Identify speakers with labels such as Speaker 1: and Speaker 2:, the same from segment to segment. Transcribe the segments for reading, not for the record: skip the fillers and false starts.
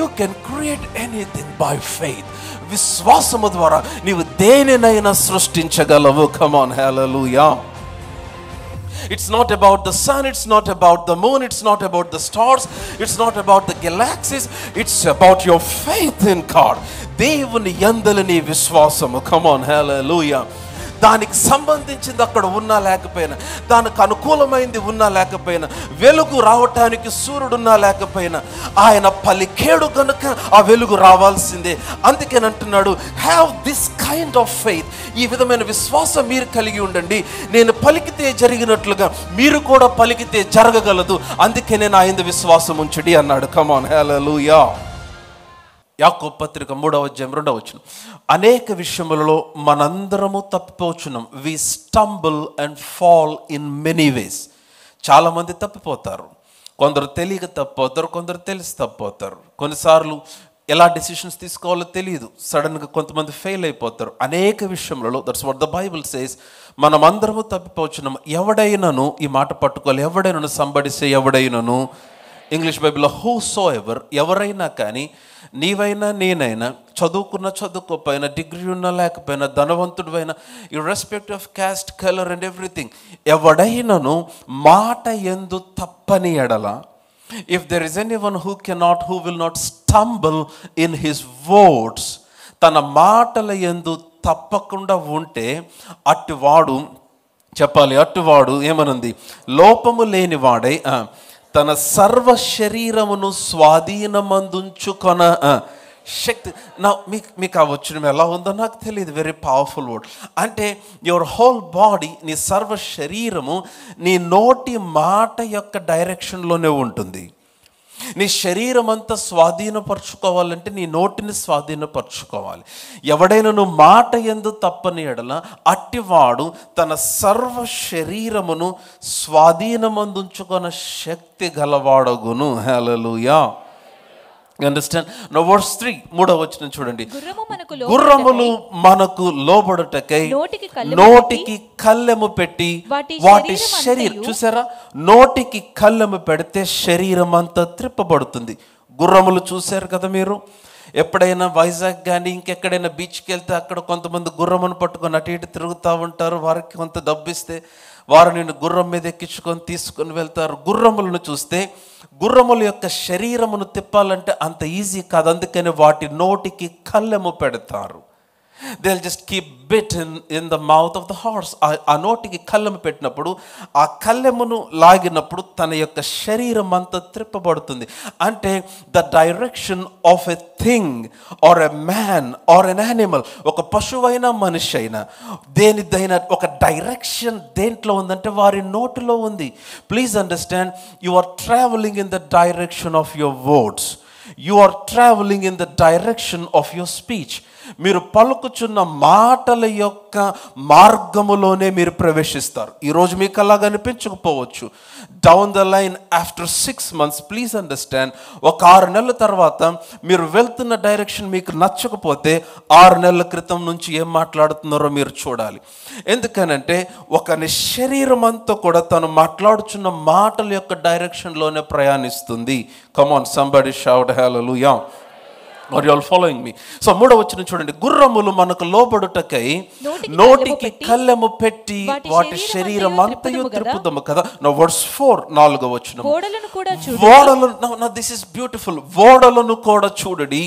Speaker 1: You can create anything by faith. విశ్వాసము ద్వారా నీవు దేనినైనా సృష్టించగలవు. Come on, hallelujah. It's not about the sun, it's not about the moon, it's not about the stars, it's not about the galaxies, it's about your faith in God. దేవుని యందలి నీ విశ్వాసము. Come on, hallelujah. దానికి సంబంధించింది అక్కడ ఉన్నా లేకపోయినా, దానికి అనుకూలమైంది ఉన్నా లేకపోయినా, వెలుగు రావటానికి సూర్యుడున్నా లేకపోయినా ఆయన పలికేడు కనుక ఆ వెలుగు రావాల్సిందే. అందుకేనంటున్నాడు, have this kind of faith. ఈ విధమైన విశ్వాసం మీరు కలిగి ఉండండి. నేను పలికితే జరిగినట్లుగా మీరు కూడా పలికితే జరగగలదు. అందుకే నేను ఆయన విశ్వాసం ఉంచుడి అన్నాడు. Come on, hallelujah. యాకోబు పత్రిక 3వ అధ్యాయం 2వ వచనం, అనేక విషయములలో మనందరము తప్పిపోచున్నాం. We stumble and fall in many ways. చాలామంది తప్పిపోతారు. కొందరు తెలియక తప్పిపోతారు, కొందరు తెలిసి తప్పిపోతారు. కొన్నిసార్లు ఎలా డెసిషన్స్ తీసుకోవాలో తెలియదు, సడన్గా కొంతమంది ఫెయిల్ అయిపోతారు. అనేక విషయములలో, that's what the Bible says, మనం అందరము తప్పిపోచున్నాం. ఎవడైనాను, ఈ మాట పట్టుకోవాలి, ఎవడైనాను, సంబడి సే ఎవడైనాను. ఇంగ్లీష్ బైబిల్లో హూ సో ఎవర్, ఎవరైనా కానీ, నీవైనా నేనైనా, చదువుకోకపోయినా, డిగ్రీ ఉన్నా లేకపోయినా, ధనవంతుడు అయినా, irrespective of caste, colour and everything, ఎవడైనాను మాట యందు తప్పని ఎడల, if there is anyone who will not stumble in his words, తన మాటల యందు తప్పకుండా ఉంటే అట్టువాడు, చెప్పాలి, అట్టువాడు ఏమనుంది, లోపము లేనివాడై తన సర్వ శరీరమును స్వాధీనమందుంచుకొన శక్తి. నా మీకు ఆ వచనం ఎలా ఉందో నాకు తెలియదు. Very powerful word. అంటే యువర్ హోల్ బాడీ, నీ సర్వ శరీరము నీ నోటి మాట యొక్క డైరెక్షన్లోనే ఉంటుంది. నీ శరీరం అంతా స్వాధీనపరచుకోవాలంటే నీ నోటిని స్వాధీనపరచుకోవాలి. ఎవడైనా నువ్వు మాట యందు తప్పని ఎడల అట్టివాడు తన సర్వ శరీరమును స్వాధీనమందుంచుకున్న శక్తి గలవాడగును. హల్లెలూయా. అండర్స్టాండ్? నౌ వర్స్ 3, 3వ వచనం చూడండి. గుర్రములు మనకు లోబడుటకై నోటికి కళ్ళెము పెట్టి వాటి శరీరం, చూసారా, నోటికి కళ్ళెము పెడితే శరీరం అంతా త్రిప్పబడుతుంది. గుర్రములు చూశారు కదా మీరు. ఎప్పుడైనా వైజాగ్ కానీ ఇంకెక్కడైనా బీచ్కి వెళ్తే అక్కడ కొంతమంది గుర్రమును పట్టుకొని అటు ఇటు తిరుగుతూ ఉంటారు. వారికి కొంత డబ్బు ఇస్తే వారు నిన్ను గుర్రం మీద ఎక్కించుకొని తీసుకొని వెళ్తారు. గుర్రములను చూస్తే గుర్రముల యొక్క శరీరమును తిప్పాలంటే అంత ఈజీ కాదు. అందుకని వాటి నోటికి కళ్ళెము పెడతారు. they'll just keep bit in the mouth of the horse. ఆ నోటికి కళ్ళెము పెట్టినప్పుడు, ఆ కళ్ళెమును లాగినప్పుడు తన యొక్క శరీరం అంతా త్రిప్పబడుతుంది. అంటే the direction of a thing or a man or an animal, ఒక పశువైనా మనిషి అయినా దేనిదైనా ఒక డైరెక్షన్ దేంట్లో ఉందంటే వారి నోటిలో ఉంది. Please understand, you are travelling in the direction of your words. You are travelling in the direction of your speech. మీరు పలుకుచున్న మాటల యొక్క మార్గములోనే మీరు ప్రవేశిస్తారు. ఈరోజు మీకు అలాగ అనిపించకపోవచ్చు. Down the line after 6 months, please understand, ఒక 6 నెలల తర్వాత మీరు వెళ్తున్న డైరెక్షన్ మీకు నచ్చకపోతే 6 నెలల క్రితం నుంచి ఏం మాట్లాడుతున్నారో మీరు చూడాలి. ఎందుకనంటే ఒక శరీరం అంతా కూడా తను మాట్లాడుచున్న మాటల యొక్క డైరెక్షన్లోనే ప్రయాణిస్తుంది. Come on, somebody shout hallelujah. Are you all following me? So 3వ వచనం చూడండి. గుర్రములు మనకు లోబడుటకై నోటికి కళ్ళెము పెట్టి వాటి శరీరం అంతయు త్రిప్పుదము కదా. నౌ వర్స్ 4, 4వ వచనం. ఓడలను, నౌ దిస్ ఇస్ బ్యూటిఫుల్. ఓడలను కూడా చూడండి.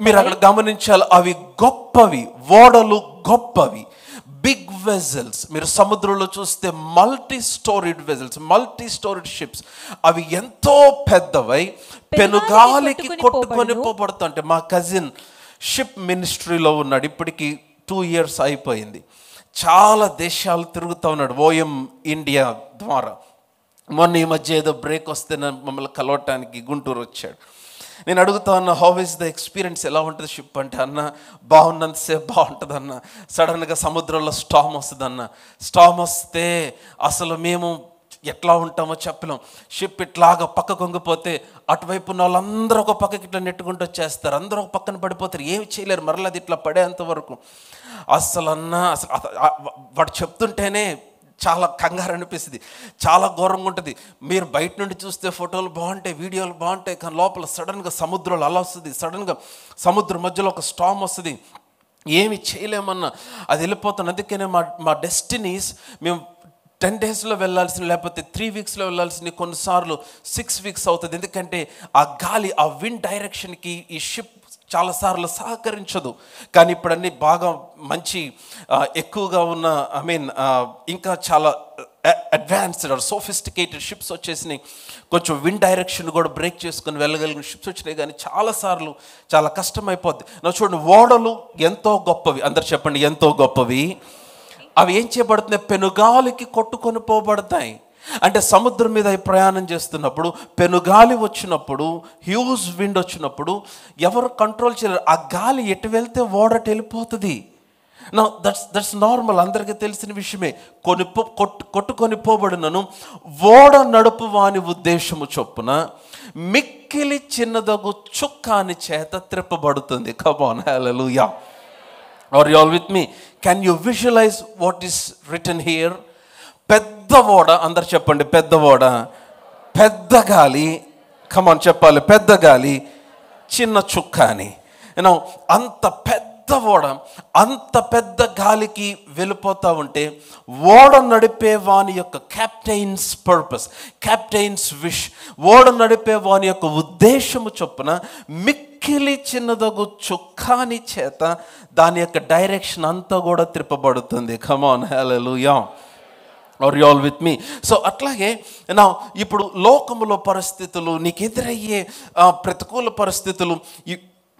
Speaker 1: మీరు అక్కడ గమనించాలి, అవి గొప్పవి. ఓడలు గొప్పవి. Big vessels. మీరు సముద్రంలో చూస్తే multi storeyed vessels, multi storeyed ships, అవి ఎంతో పెద్దవై పెనుగాలికి కొట్టుకొని పోబడుతుంటే. మా కజిన్ షిప్ మినిస్ట్రీలో ఉన్నాడు, ఇప్పటికి 2 years అయిపోయింది. చాలా దేశాలు తిరుగుతూ ఉన్నాడు ఓఎం ఇండియా ద్వారా. మొన్న ఈ మధ్య ఏదో బ్రేక్ వస్తే మమ్మల్ని కలవటానికి గుంటూరు వచ్చాడు. నేను అడుగుతా ఉన్నా, హౌ ఇస్ ద ఎక్స్పీరియన్స్, ఎలా ఉంటుంది షిప్ అంటే. అన్న బాగున్నంతసేపు బాగుంటుంది అన్న, సడన్గా సముద్రంలో స్టామ్ వస్తుంది అన్న. స్టామ్ వస్తే అసలు మేము ఎట్లా ఉంటామో చెప్పలేం. షిప్ ఇట్లాగా పక్క కొంగిపోతే అటువైపు ఉన్న వాళ్ళందరూ ఒక పక్కకి ఇట్లా నెట్టుకుంటూ వచ్చేస్తారు. అందరూ ఒక పక్కన పడిపోతారు, ఏమి చేయలేరు. మరలా అది ఇట్లా పడేంత వరకు అసలు వాడు చెప్తుంటేనే చాలా కంగారు అనిపిస్తుంది, చాలా ఘోరంగా ఉంటుంది. మీరు బయట నుండి చూస్తే ఫోటోలు బాగుంటాయి, వీడియోలు బాగుంటాయి, కానీ లోపల సడన్గా సముద్రంలో అలా వస్తుంది, సడన్గా సముద్రం మధ్యలో ఒక స్టార్మ్ వస్తుంది, ఏమి చేయలేమన్నా అది వెళ్ళిపోతాను. అందుకనే మా డెస్టినీస్ మేము 10 daysలో వెళ్ళాల్సిన, లేకపోతే 3 weeksలో వెళ్ళాల్సిన, కొన్నిసార్లు 6 weeks అవుతుంది. ఎందుకంటే ఆ గాలి, ఆ విండ్ డైరెక్షన్కి ఈ షిప్ చాలాసార్లు సహకరించదు. కానీ ఇప్పుడు అన్నీ బాగా మంచి ఎక్కువగా ఉన్న ఇంకా చాలా అడ్వాన్స్డ్ ఆర్ సోఫిస్టికేటెడ్ షిప్స్ వచ్చేసినాయి. కొంచెం విండ్ డైరెక్షన్ కూడా బ్రేక్ చేసుకుని వెళ్ళగలిగిన షిప్స్ వచ్చినాయి. కానీ చాలాసార్లు చాలా కష్టమైపోద్ది. నా చూడండి, ఓడలు ఎంతో గొప్పవి, అందరు చెప్పండి ఎంతో గొప్పవి. అవి ఏం చేయబడుతున్నాయి? పెనుగాలికి కొట్టుకొని పోబడతాయి. అంటే సముద్రం మీద ప్రయాణం చేస్తున్నప్పుడు పెనుగాలి వచ్చినప్పుడు, హ్యూజ్ విండ్ వచ్చినప్పుడు ఎవరు కంట్రోల్ చేయలేరు. ఆ గాలి ఎటు వెళ్తే ఓడట వెళ్ళిపోతుంది. నా దట్స్ నార్మల్, అందరికీ తెలిసిన విషయమే. కొట్టుకొని పోబడినను ఓడ నడుపు వాని ఉద్దేశము చొప్పున మిక్కిలి చిన్నదగు చుక్కాని చేత త్రిప్పబడుతుంది. Come on, hallelujah. Are you all with me? Can you visualize what is written here? పెద్ద ఓడ, అందరు చెప్పండి పెద్ద ఓడ, పెద్ద గాలి, కమాన్ చెప్పాలి, పెద్ద గాలి, చిన్న చుక్క అని. అంత పెద్ద ఓడ అంత పెద్ద గాలికి వెళ్ళిపోతూ ఉంటే ఓడ నడిపే వాని యొక్క క్యాప్టైన్స్ పర్పస్, క్యాప్టైన్స్ విష్, ఓడ నడిపే వాని యొక్క ఉద్దేశము చొప్పున మిక్కిలి చిన్నదగు చుక్కాని చేత దాని యొక్క డైరెక్షన్ అంతా కూడా త్రిప్పబడుతుంది. Come on, hallelujah. Are you all with me? So అట్లాగే నా ఇప్పుడు లోకములో పరిస్థితులు, నీకు ఎదురయ్యే ప్రతికూల పరిస్థితులు,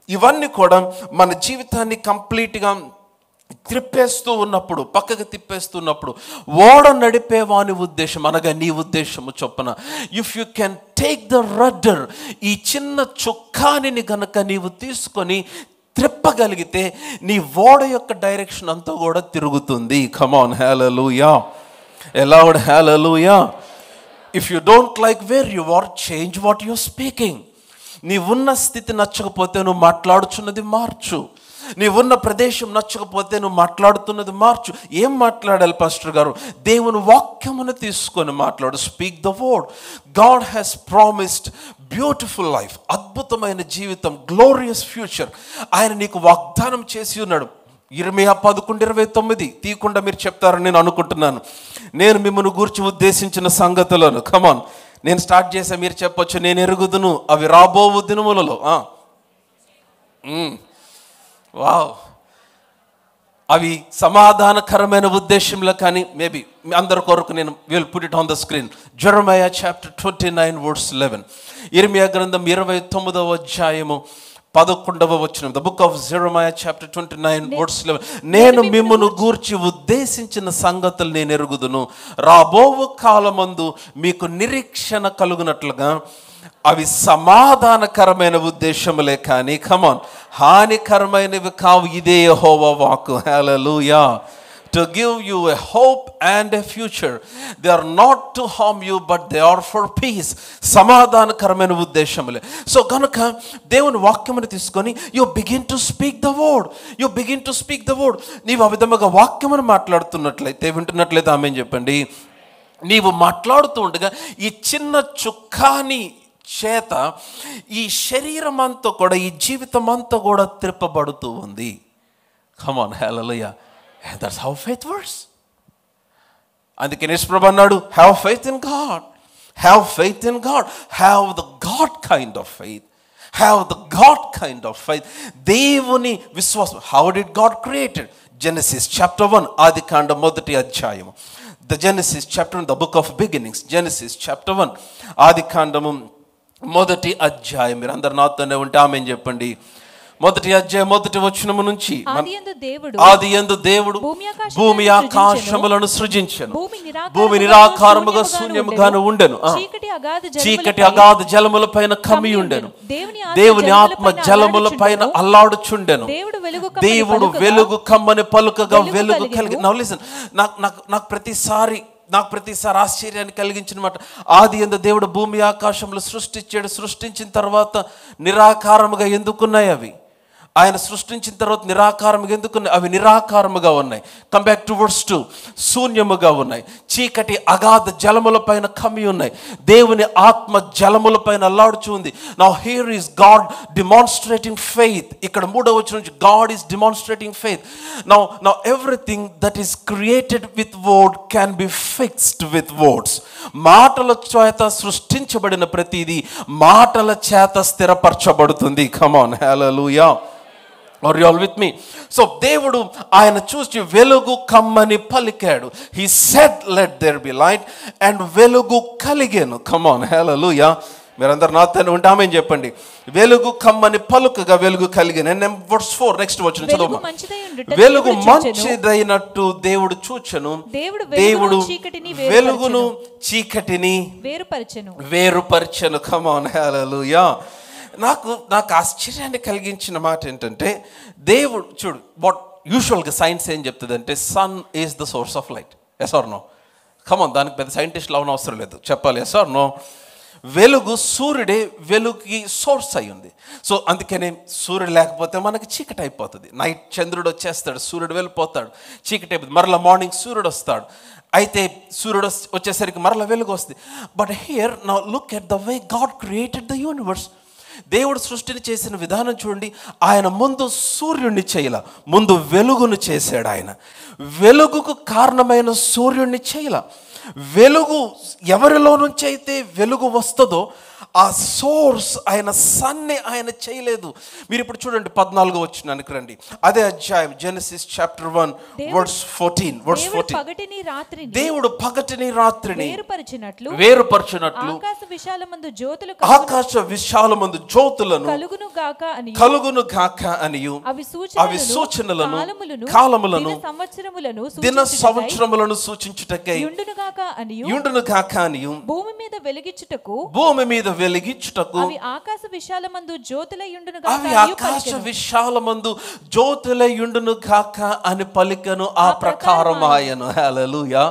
Speaker 1: ఇవన్నీ కూడా మన జీవితాన్ని కంప్లీట్గా త్రిప్పేస్తూ ఉన్నప్పుడు, పక్కకు తిప్పేస్తున్నప్పుడు, ఓడ నడిపే వాని ఉద్దేశం అనగా నీ ఉద్దేశము చొప్పున, if you can take the rudder, ఈ చిన్న చుక్కానిని గనక నీవు తీసుకొని త్రిప్పగలిగితే నీ ఓడ యొక్క డైరెక్షన్ అంతా కూడా తిరుగుతుంది. Come on, hallelujah. A loud hallelujah. If you don't like where you are, change what you're speaking. నీ ఉన్న స్థితి నచ్చకపోతే నువ్వు మాట్లాడుచున్నది మార్చు. నీ ఉన్న ప్రదేశం నచ్చకపోతే నువ్వు మాట్లాడుతున్నది మార్చు. ఏం మాట్లాడాలి పాస్టర్ గారు? దేవుని వాక్యమును తీసుకొని మాట్లాడు. Speak the word. God has promised beautiful life, అద్భుతమైన జీవితం, గ్లోరియస్ ఫ్యూచర్ ఆయన నీకు వాగ్దానం చేసి ఉన్నాడు. ఇర్మియా 11:29 తీయకుండా మీరు చెప్తారని నేను అనుకుంటున్నాను. నేను మిమ్మల్ని గూర్చి ఉద్దేశించిన సంగతులను, కమాన్, నేను స్టార్ట్ చేసా, మీరు చెప్పొచ్చు, నేను ఎరుగుదును అవి రాబో దినములలో. వావ్, అవి సమాధానకరమైన ఉద్దేశంలో. కానీ మేబీ అందరి కొరకు నేను will put it on the screen. జెరమయా chapter 29:11, ఇర్మియా గ్రంథం 29వ అధ్యాయము 11వ వచనం. ద బుక్ ఆఫ్ జెరమయా చాప్టర్ 29:11, నేను మిమ్మును గూర్చి ఉద్దేశించిన సంగతులు నేను ఎరుగుదును, రాబోవు కాలమందు మీకు నిరీక్షణ కలుగునట్లుగా అవి సమాధానకరమైన ఉద్దేశములే కానీ, కమాన్, హానికరమైనవి కావు. ఇదే యెహోవా వాక్కు. హల్లెలూయా. To give you a hope and a future. They are not to harm you, but they are for peace. సమాధానకరమైన ఉద్దేశములే. సో కనుక దేవుని వాక్యమును తీసుకొని you begin to speak the word. You begin to speak the word. నీవు ఆ విధముగా వాక్యమును మాట్లాడుతున్నట్లయితే, వింటున్నట్లయితే ఆమేన్ చెప్పండి. నీవు మాట్లాడుతూ ఉండగా ఈ చిన్న చుక్కాని చేత ఈ శరీరం అంతా కూడా, ఈ జీవితం అంతా కూడా త్రిప్పబడుతూ ఉంది. Come on, hallelujah. And that's how faith works. అందుకే యేసుప్రభు అన్నాడు, have faith in God. Have faith in God. Have the God kind of faith. Have the God kind of faith. దేవుని విశ్వాసం. How did God create it? Genesis chapter 1, ఆదికాండం 1వ అధ్యాయము. The Genesis chapter 1, the book of beginnings. Genesis chapter 1, ఆదికాండము 1వ అధ్యాయం. మీరు అందరు నాతోనే ఉంటే ఆమేన్ చెప్పండి. 1వ అధ్యాయం 1వ వచనము నుంచి, ఆదియందు దేవుడు భూమి ఆకాశములను సృజించెను, భూమి నిరాకారముగా శూన్యముగాను ఉండెను, చీకటి అగాధ జలముల పైన కమ్మి ఉండెను, దేవుని ఆత్మ జలముల పైన అల్లాడుచుండెను, దేవుడు వెలుగు కమ్మని పలుకగా వెలుగు కలిగి. నౌ లిసన్, నాకు ప్రతిసారి ఆశ్చర్యాన్ని కలిగించిన మాట, ఆదియందు దేవుడు భూమి ఆకాశములు సృష్టించాడు. సృష్టించిన తర్వాత నిరాకారముగా ఎందుకున్నాయి అవి? ఆయన సృష్టించిన తర్వాత నిరాకారముగా ఎందుకున్నాయి? అవి నిరాకారముగా ఉన్నాయి. కమ్ బ్యాక్ టు వర్స్ 2, శూన్యముగా ఉన్నాయి. చీకటి అగాధ జలముల పైన కమ్మి ఉన్నాయి. దేవుని ఆత్మ జలముల పైన అల్లాడుచు ఉంది. Now here is God demonstrating faith. ఇక్కడ 3వ వచనం నుంచి God is demonstrating faith. Now everything that is created with word can be fixed with words. మాటల చేత సృష్టించబడిన ప్రతిదీ మాటల చేత స్థిరపరచబడుతుంది. Come on, hallelujah. Are you all with me? So దేవుడు ఆయన చూసి వెలుగు కమ్మని పలికాడు. He said let there be light and వెలుగు కలిగెను. Come on, hallelujah. మీరందరూ నాతో ఉంటే ఆమేన్ చెప్పండి. వెలుగు కమ్మని పలుకగా వెలుగు కలిగెను. And verse 4 నెక్స్ట్ వచనం చదువు. వెలుగు మంచిదైనట్టు దేవుడు చూచెను. దేవుడు వెలుగును చీకటిని వేరుపరచెను. Come on, hallelujah. నాకు ఆశ్చర్యాన్ని కలిగించిన మాట ఏంటంటే, దేవుడు చూడు, వాట్ యూజువల్గా సైన్స్ ఏం చెప్తుంది అంటే sun is the source of light. Yes or no? Come on, దానికి పెద్ద సైంటిస్ట్లు అవన అవసరం లేదు, చెప్పాలి. Yes or no? వెలుగు, సూర్యుడే వెలుగుకి సోర్స్ అయి ఉంది. సో అందుకనే సూర్యుడు లేకపోతే మనకి చీకటి అయిపోతుంది. నైట్ చంద్రుడు వచ్చేస్తాడు, సూర్యుడు వెళ్ళిపోతాడు, చీకటి అయిపోతుంది. మరలా మార్నింగ్ సూర్యుడు వస్తాడు. అయితే సూర్యుడు వచ్చేసరికి మరలా వెలుగు వస్తుంది. But here now look at the way God created the universe. దేవుడు సృష్టిని చేసిన విధానం చూడండి. ఆయన ముందు సూర్యుడిని చేయల, ముందు వెలుగును చేశాడు. ఆయన వెలుగుకు కారణమైన సూర్యుడిని చేయల. వెలుగు ఎవరిలో నుంచి అయితే వెలుగు వస్తుందో ఆ సోర్స్ ఆయన సన్ని ఆయన చేయలేదు. మీరు ఇప్పుడు చూడండి 14వ వచనానికి రండి. అదే అధ్యాయం జెనసిస్ చాప్టర్ 1 వర్స్ 14. దేవుడు పగటిని రాత్రిని వేరుపరచినట్లు ఆకాశ విశాలమందు జ్యోతులను కలుగును గాక అనియు అవి సూచనలను కాలములను దిన సంవత్సరములను సూచించుటకై యుండును గాక అనియు భూమి మీద వెలిగించుటకు అవి ఆకాశ విశాలమందు జ్యోతులయుండును గాక అని పలికను. ఆ ప్రకారం ఆయను. హల్లెలూయా.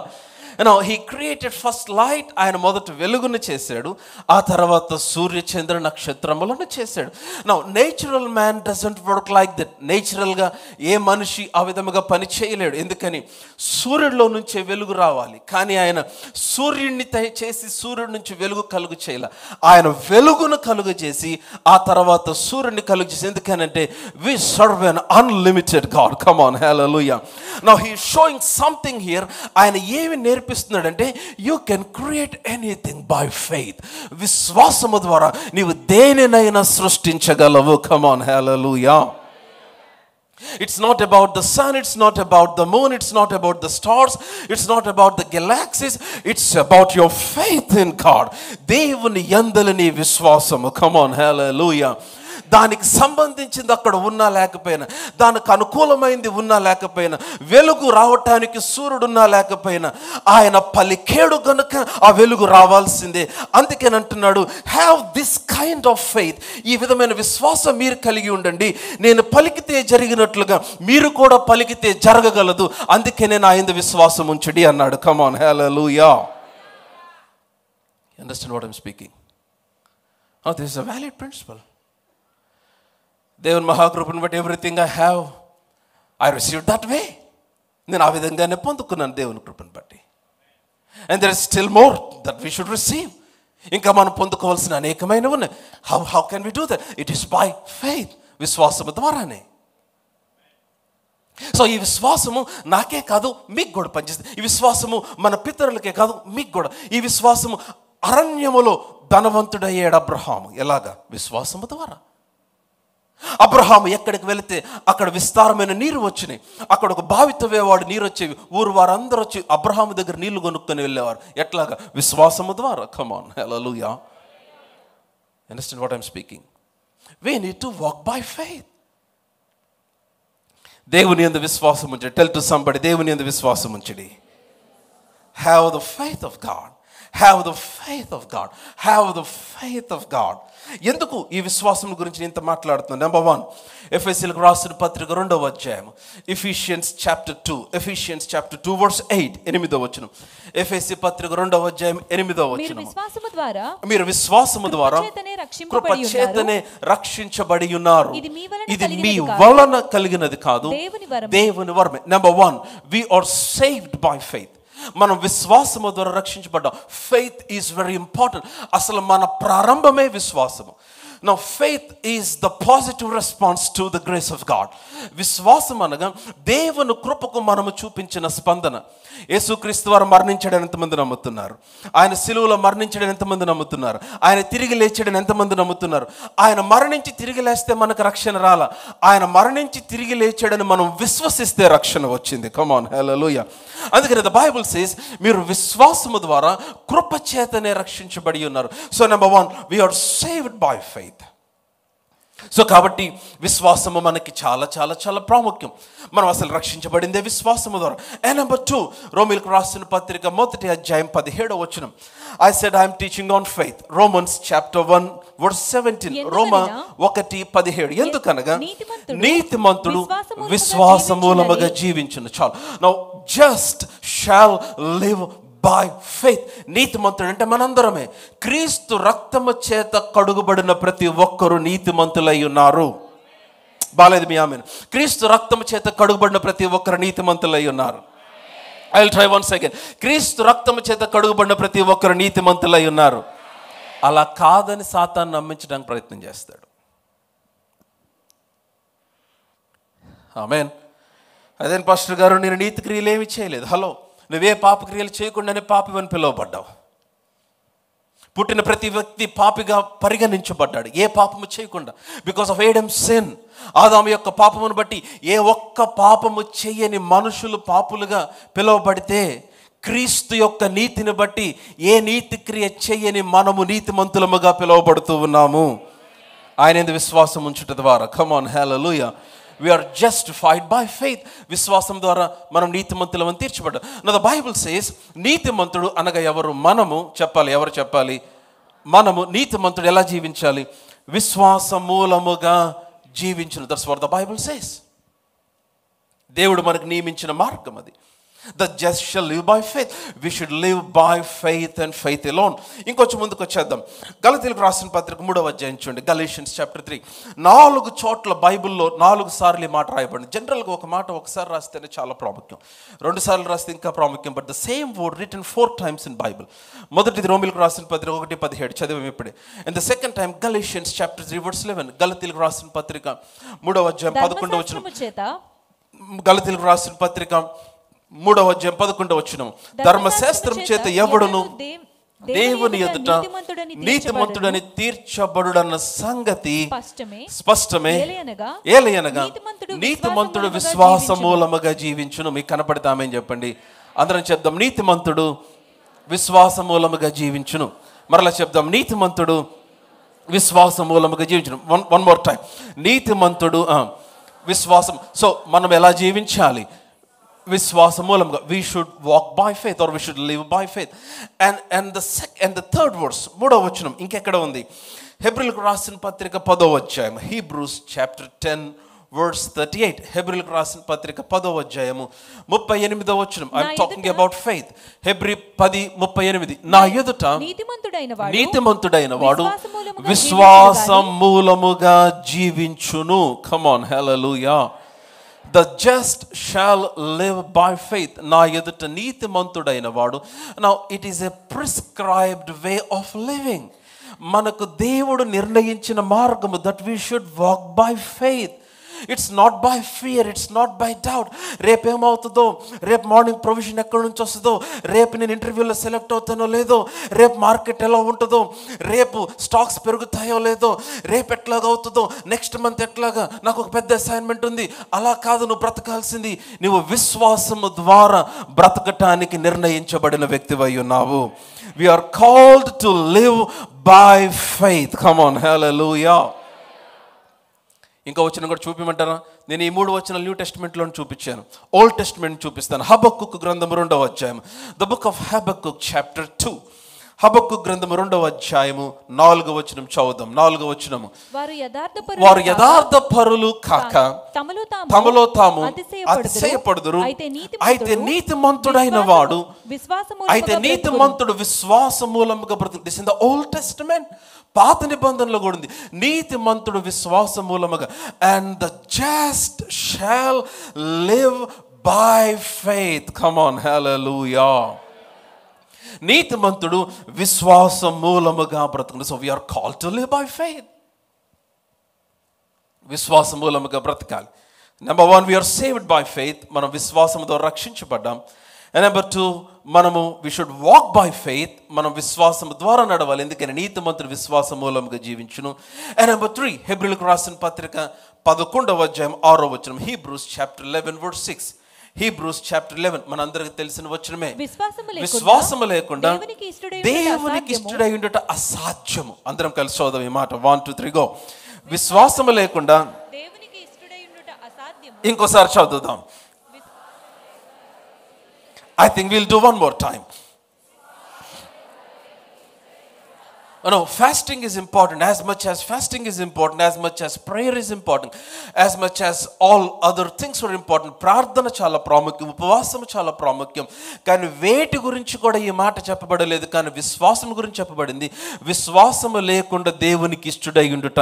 Speaker 1: Now he created first light. ఆయన మొదట వెలుగును చేశాడు, ఆ తర్వాత సూర్య చంద్ర నక్షత్రములను చేశాడు. Now natural man doesn't work like that. Natural గా ఏ మనిషి ఆ విధముగా పని చేయలేడు. ఎందుకని? సూర్యుడిలో నుంచే వెలుగు రావాలి. కానీ ఆయన సూర్యుడిని చేసి సూర్యుడి నుంచి వెలుగు కలుగు చేయాల. ఆయన వెలుగును కలుగు చేసి ఆ తర్వాత సూర్యుడిని కలుగు చేసి. ఎందుకనంటే we serve an unlimited God. Come on, hallelujah. Now he is showing something here. ఆయన ఏమి నేర్పిస్తున్నాడంటే you can create anything by faith. విశ్వాసము ద్వారా నీవు దేనినైనా సృష్టించగలవు. Come on, hallelujah. It's not about the sun, it's not about the moon, it's not about the stars, it's not about the galaxies, it's about your faith in God. దేవుని యందలి నీ విశ్వాసము. Come on, hallelujah. దానికి సంబంధించింది అక్కడ ఉన్నా లేకపోయినా, దానికి అనుకూలమైంది ఉన్నా లేకపోయినా, వెలుగు రావటానికి సూర్యుడు ఉన్నా లేకపోయినా ఆయన పలికేడు గనుక ఆ వెలుగు రావాల్సిందే. అందుకేనంటున్నాడు have this kind of faith. ఈ విధమైన విశ్వాసం మీరు కలిగి ఉండండి. నేను పలికితే జరిగినట్లుగా మీరు కూడా పలికితే జరగగలదు. అందుకే నేను ఆయన విశ్వాసం ఉంచండి అన్నాడు. Come on, hallelujah. Understand what I'm speaking? This is a valid principle. దేవుని మహాకృపను బట్టి everything I have I received that way. నేను ఆ విధంగానే పొందుకున్నాను దేవుని కృపను బట్టి. And there is still more that we should receive. ఇంకా మనం పొందుకోవాల్సిన అనేకమైనవి ఉన్నాయి. How can we do that? It is by faith. విశ్వాసము ద్వారానే. సో ఈ విశ్వాసము నాకే కాదు మీకు కూడా పనిచేస్తుంది. ఈ విశ్వాసము మన పితరులకే కాదు మీకు కూడా. ఈ విశ్వాసము అరణ్యములో ధనవంతుడయ్యాడు అబ్రహాము. ఎలాగా? విశ్వాసము ద్వారా. అబ్రహాము ఎక్కడికి వెళితే అక్కడ విస్తారమైన నీరు వచ్చినాయి. అక్కడ ఒక బావి తవ్వేవాడు నీరు వచ్చేవి. ఊరు వారందరూ వచ్చి అబ్రహాము దగ్గర నీళ్లు కొనుక్కొని వెళ్ళేవారు. ఎట్లాగా? విశ్వాసము ద్వారా. Come on, hallelujah. Understand what I'm speaking? We need to walk by faith. దేవుని యందు విశ్వాసం ఉంచండి. టెల్ టు సంబడి, దేవుని యందు విశ్వాసం ఉంచండి. Have the faith of God. Have the faith of God, have the faith of God. ఎందుకు ఈ విశ్వాసం గురించి ఇంత మాట్లాడుతున్నాను? నెంబర్ 1, ఎఫెసీయులకు రాసిన పత్రిక 2వ అధ్యాయం, ఎఫిషియన్స్ చాప్టర్ 2 వర్స్ 8, 8వ వచనం. ఎఫెసీ పత్రిక 2వ అధ్యాయం 8వ వచనం. మీరు విశ్వాసము ద్వారా కృపచేతనే రక్షించబడి ఉన్నారు, ఇది మీ వలన కలిగినది కాదు, దేవుని వరమే. Number 1, we are saved by faith. మనం విశ్వాసము ద్వారా రక్షించబడ్డాం. Faith is very important. అసలు మన ప్రారంభమే విశ్వాసము. Now faith is the positive response to the grace of God. విశ్వాసం అనగా దేవుని కృపకు మనము చూపించిన స్పందన. యేసుక్రీస్తు వారు మరణించాడని ఎంతమంది నమ్ముతున్నారు? ఆయన సిలువలో మరణించాడని ఎంతమంది నమ్ముతున్నారు? ఆయన తిరిగి లేచాడని ఎంతమంది నమ్ముతున్నారు? ఆయన మరణించి తిరిగి లేస్తే మనకు రక్షణ రాలా, ఆయన మరణించి తిరిగి లేచాడని మనం విశ్వసిస్తే రక్షణ వచ్చింది. కమ్ ఆన్, హల్లెలూయా. అందుకని ద బైబుల్ సేస్ మీరు విశ్వాసము ద్వారా కృప చేతనే రక్షించబడి ఉన్నారు. So number 1, we are saved by faith. So కాబట్టి విశ్వాసము మనకి చాలా చాలా చాలా ప్రాముఖ్యం. మనం అసలు రక్షించబడిందే విశ్వాసము ద్వారా. అండ్ నెంబర్ 2, రోమీయులకు రాసిన పత్రిక 1వ అధ్యాయం 17వ వచనం. I said I am teaching on faith. Romans chapter 1 verse 17. రోమా 1:17. ఎందుకనగా నీతిమంతుడు విశ్వాస మూలముగా జీవించును. చాలు. Now just shall live by faith. నీతిమంతుడు అంటే మనందరమే. క్రీస్తు రక్తము చేత కడుగుబడిన ప్రతి ఒక్కరూ నీతిమంతులై ఉన్నారు. బాలేదు మీ ఆమేన్. క్రీస్తు రక్తము చేత కడుగుబడిన ప్రతి ఒక్కరు నీతిమంతులై ఉన్నారు. I will try once again. క్రీస్తు రక్తము చేత కడుగుబడిన ప్రతి ఒక్కరు నీతిమంతులై ఉన్నారు. అలా కాదని సాతాను నమ్మించడానికి ప్రయత్నం చేస్తాడు. ఆమేన్. అదేం పాస్టర్ గారు, నేను నీతి క్రియలు ఏమి చేయలేదు. హలో, నువ్వే పాపక్రియలు చేయకుండానే పాపివని పిలువబడ్డావు. పుట్టిన ప్రతి వ్యక్తి పాపిగా పరిగణించబడ్డాడు, ఏ పాపము చేయకుండా. బికాస్ ఆఫ్ ఏడమ్ సిన్, ఆదాము యొక్క పాపమును బట్టి ఏ ఒక్క పాపము చేయని మనుషులు పాపులుగా పిలువబడితే, క్రీస్తు యొక్క నీతిని బట్టి ఏ నీతి క్రియ చేయని మనము నీతిమంతులముగా పిలువబడుతూ ఉన్నాము. ఆయన యందు విశ్వాసం ఉంచుట ద్వారా. Come on, hallelujah. We are justified by faith. విశ్వాసం ద్వారా మనం నీతిమంతులమని తీర్చబడ్డాం. Now the Bible says నీతిమంతుడు అనగా ఎవరు? మనము. చెప్పాలి, ఎవరు చెప్పాలి? మనము. నీతిమంతుడు ఎలా జీవించాలి? విశ్వాస మూలముగా జీవించును. That's what the Bible says. దేవుడు మనకు నియమించిన మార్గం అది. The just shall live by faith. We should live by faith and faith alone. ఇంకొంచెం ముందుకు వచ్చేద్దాం. గలతీయులకు రాసిన పత్రిక 3వ అధ్యాయం చూడండి. Galatians chapter 3. 4 చోట్ల బైబిల్లో 4 సార్లు ఈ మాట రాయబడింది. జనరల్గా ఒక మాట ఒకసారి రాస్తేనే చాలా ప్రాముఖ్యం, 2 సార్లు రాస్తే ఇంకా ప్రాముఖ్యం. But the same word written 4 times in Bible. మొదటిది రోమీయులకు రాసిన పత్రిక 1:17 చదివాం ఇప్పుడే. And the second time Galatians chapter 3 verse 11. గలతీయులకు రాసిన పత్రిక 3వ అధ్యాయం 11వ వచనం. గలతీయులకు రాసిన పత్రిక 3వ అధ్యాయం 11వ వచనం. ధర్మశాస్త్రం చేత ఎవడును దేవుని ఎదుట నీతిమంతుడని తీర్చబడుడన్న సంగతి స్పష్టమే. ఏలయనగా నీతిమంతుడు విశ్వాస మూలముగా జీవించును. మీకు కనపడతామని చెప్పండి. అందరం చెప్దాం, నీతిమంతుడు విశ్వాస మూలముగా జీవించును. మరలా చెప్దాం, నీతిమంతుడు విశ్వాస మూలముగా జీవించును. One more time. నీతిమంతుడు విశ్వాసం. సో మనం ఎలా జీవించాలి? విశ్వాస మూలంగా. We should walk by faith or we should live by faith. And the third verse, 3వ వచనం ఇంకెక్కడ ఉంది? హెబ్రీయులకు రాసిన పత్రిక 10వ అధ్యాయం. Hebrews chapter 10 verse 38. హెబ్రీయులకు రాసిన పత్రిక 10వ అధ్యాయము 38వ వచనం. I'm talking about faith. Hebrew 10:38. నా ఎదుట నీతిమంతుడైన వాడు విశ్వాస మూలముగా జీవించును. Come on, hallelujah. The just shall live by faith. నా ఎదుట నీతిమంతుడైన వాడు. Now it is a prescribed way of living. మనకు దేవుడు నిర్ణయించిన మార్గము, that we should walk by faith. It's not by fear, it's not by doubt. రేపు ఏమవుతుందో, రేపు మార్నింగ్ ప్రొవిజన్ ఎక్కడి నుంచి వస్తుందో, రేపు నేను ఇంటర్వ్యూలో సెలెక్ట్ అవుతానో లేదో, రేపు మార్కెట్ ఎలా ఉంటుందో, రేపు స్టాక్స్ పెరుగుతాయో లేదో, రేపు ఎట్లాగవుతుందో, నెక్స్ట్ మంత్ ఎట్లాగా, నాకు ఒక పెద్ద అసైన్మెంట్ ఉంది. అలా కాదు నువ్వు బ్రతకాల్సింది. నువ్వు విశ్వాసము ద్వారా బ్రతకటానికి నిర్ణయించబడిన వ్యక్తివై ఉన్నావు. We are called to live by faith. Come on, hallelujah. ఇంకా వచనం కూడా చూపిమంటారా? నేను ఈ 3 వచనాలు న్యూ టెస్టిమెంట్లో చూపించాను. ఓల్డ్ టెస్టిమెంట్ చూపిస్తాను. హబక్కుకు గ్రంథం 2వ అధ్యాయం. The book of Habakkuk chapter 2. హబక్కు గ్రంథము 2వ అధ్యాయము 4వ వచనం చదువుదాం. 4వ వచనము, వారు యథార్థపరులు కాక తమలో తాము అతిశయపడుదురు, అయితే నీతిమంతుడైన వాడు విశ్వాస మూలముగా బ్రతుకు. This in the Old Testament, పాత నిబంధనలో కూడా ఉంది, నీతిమంతుడు విశ్వాస మూలముగా. And the just shall live by faith. Come on, hallelujah. నీతిమంతుడు విశ్వాసం మూలముగా బ్రతుకును. So we are called to live by faith. విశ్వాసం మూలముగా బ్రతకాలి. Number 1, we are saved by faith, మనం విశ్వాసం ద్వారా రక్షించబడ్డాం. అండ్ నెంబర్ 2, మనము we should walk by faith, మనం విశ్వాసం ద్వారా నడవాలి, ఎందుకని నీతిమంతుడు విశ్వాసం మూలముగా జీవించును. అండ్ నెంబర్ 3, హెబ్రీయులకు రాసిన పత్రిక 11వ అధ్యాయం 6వ వచనం, Hebrews chapter 11 verse 6. Hebrews chapter 11 మనందరికి తెలిసిన వచనమే. విశ్వాసము లేకుండా దేవునికి ఇష్టడై ఉండుట అసాధ్యము. అందరం కలిసి చదువుదాం ఈ మాట. 1 2 3 గో. విశ్వాసము లేకుండా దేవునికి ఇష్టడై ఉండుట అసాధ్యము. ఇంకోసారి చదువుదాం. I think we'll do one more time. No, fasting is important. As much as fasting is important, as much as prayer is important, as much as all other things are important. ప్రార్థన చాలా ప్రాముఖ్యం, ఉపవాసం చాలా ప్రాముఖ్యం. కానీ వేటి గురించి కూడా ఈ మాట చెప్పబడలేదు, కానీ విశ్వాసం గురించి చెప్పబడింది. విశ్వాసము లేకుండా దేవునికి ఇష్టడై ఉండుట.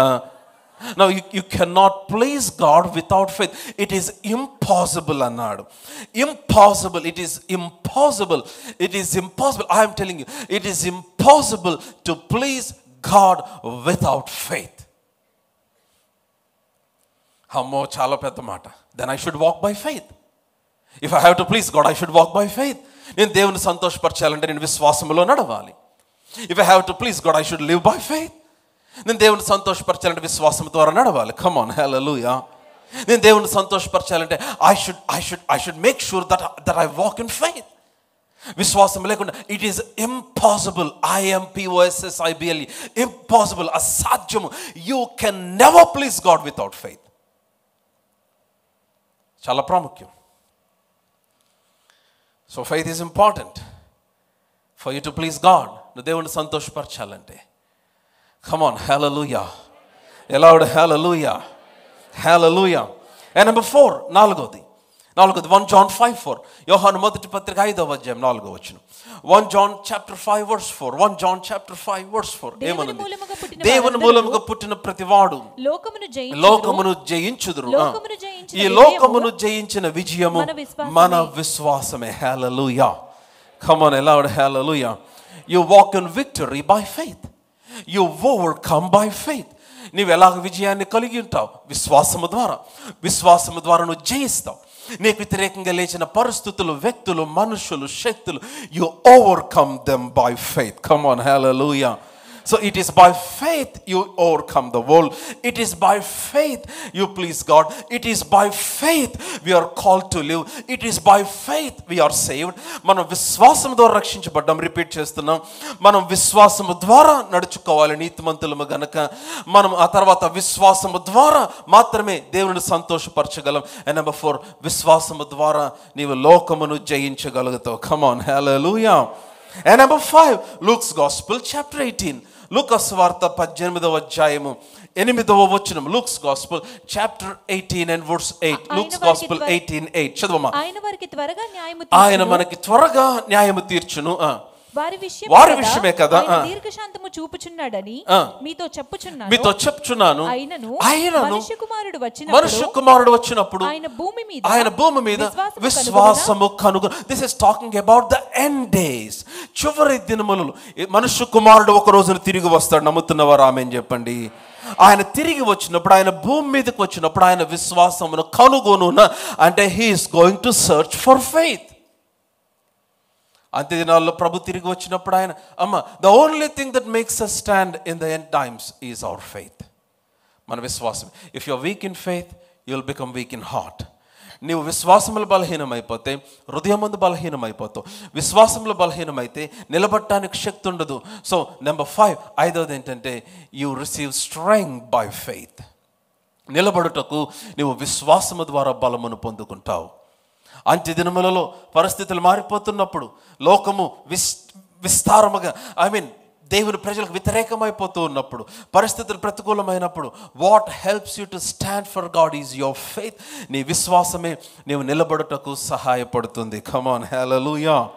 Speaker 1: Now you cannot please God without faith. It is impossible అన్నాడు. Impossible. It is impossible. It is impossible. I am telling you, it is impossible to please God without faith. అమ్మో, చాలా పెద్ద మాట. Then I should walk by faith. If I have to please God, I should walk by faith. నేను దేవుని సంతోషపరచాలంటే నేను విశ్వాసములో నడవాలి. If I have to please God, I should live by faith. నేను దేవుని సంతోషపరచాలంటే విశ్వాసం ద్వారా నడవాలి. కమ్ ఆన్, హల్లెలూయా. నేను దేవుని సంతోషపరచాలంటే I should make sure that I walk in faith. విశ్వాసం లేకుండా it is impossible. IMPOSSIBLE, impossible, అసాధ్యము. You can never please God without faith. చాలా ప్రాముఖ్యం. So faith is important for you to please God. నువ్వు దేవుని సంతోషపరచాలంటే. Come on, hallelujah. Aloud, hallelujah. Hallelujah. And number 4, నాలుగోది 1 John 5:4. యోహాను మొదటి పత్రిక 5వ అధ్యాయం 4వ వచనం. 1 John chapter 5 verse 4. 1 John chapter 5 verse 4. ఏమనుంది? దేవుని మూలముగా పుట్టిన ప్రతివాడు లోకమును జయించుదురు. ఈ లోకమును జయించిన విజయము మన విశ్వాసమే. హల్లెలూయా. Come on, aloud, hallelujah. You walk in victory by faith. You overcome by faith. నీవు ఎలాగ విజయాన్ని కలిగి ఉంటావు? విశ్వాసము ద్వారా. విశ్వాసము ద్వారా నువ్వు జయిస్తావు. నీకు వ్యతిరేకంగా లేచిన పరిస్థితులు, వ్యక్తులు, మనుషులు, శక్తులు, you overcome them by faith. Come on, hallelujah. So it is by faith you overcome the world. It is by faith you please God. It is by faith we are called to live. It is by faith we are saved. మనం విశ్వాసం ద్వారా రక్షించబడ్డాం. Repeat చేస్తున్నాం, మనం విశ్వాసము ద్వారా నడుచుకోవాలి నీతిమంతులము గనక. మనం ఆ తర్వాత విశ్వాసము ద్వారా మాత్రమే దేవుని సంతోషపరచగలం. అండ్ నెంబర్ 4, విశ్వాసము ద్వారా నీవు లోకమును జయించగలుగుతావు. Come on, hallelujah. And number 5, Luke's gospel chapter 18. లూకాసు వార్త 18వ అధ్యాయము 8వ వచనం. Luke's gospel chapter 18 and verse 8. Luke's gospel 18:8 చదవమా. ఆయన మనకి త్వరగా న్యాయము తీర్చును. వారి విషయమే కదా
Speaker 2: దీర్ఘశాంతము చూపుచున్నాడని మీతో
Speaker 1: చెప్పుచున్నాను. ఆయనను మనుష్య కుమారుడు వచ్చినప్పుడు ఆయన భూమి మీద విశ్వాసము కనుగొను. This is talking about the end days. చివరి దినములలో మనుష్య కుమారుడు ఒక రోజున తిరిగి వస్తాడు. నమ్ముతున్నవారు ఆమేన్ చెప్పండి. ఆయన తిరిగి వచ్చినప్పుడు, ఆయన భూమి మీదకి వచ్చినప్పుడు ఆయన విశ్వాసమును కనుగొను. అంటే he is going to search for faith. అంత్య దినాల్లో ప్రభు తిరిగి వచ్చినప్పుడు ఆయన the only thing that makes us stand in the end times is our faith. మన విశ్వాసం. If you are weak in faith you will become weak in heart. నీవు విశ్వాసములు బలహీనమైపోతే హృదయమందు బలహీనమైపోతావు. విశ్వాసంలో బలహీనమైతే నిలబడటానికి శక్తి ఉండదు. సో నెంబర్ 5, ఐదవది ఏంటంటే you receive strength by faith. నిలబడుటకు నీవు విశ్వాసము ద్వారా బలమును పొందుకుంటావు. అంత్య దినములలో పరిస్థితులు మారిపోతున్నప్పుడు, లోకము విస్తారముగా దేవుని ప్రజలకు వ్యతిరేకమైపోతూ ఉన్నప్పుడు, పరిస్థితులు ప్రతికూలమైనప్పుడు, what helps you to stand for God is your faith. నీ విశ్వాసమే నీవు నిలబడుటకు సహాయపడుతుంది. Come on, hallelujah.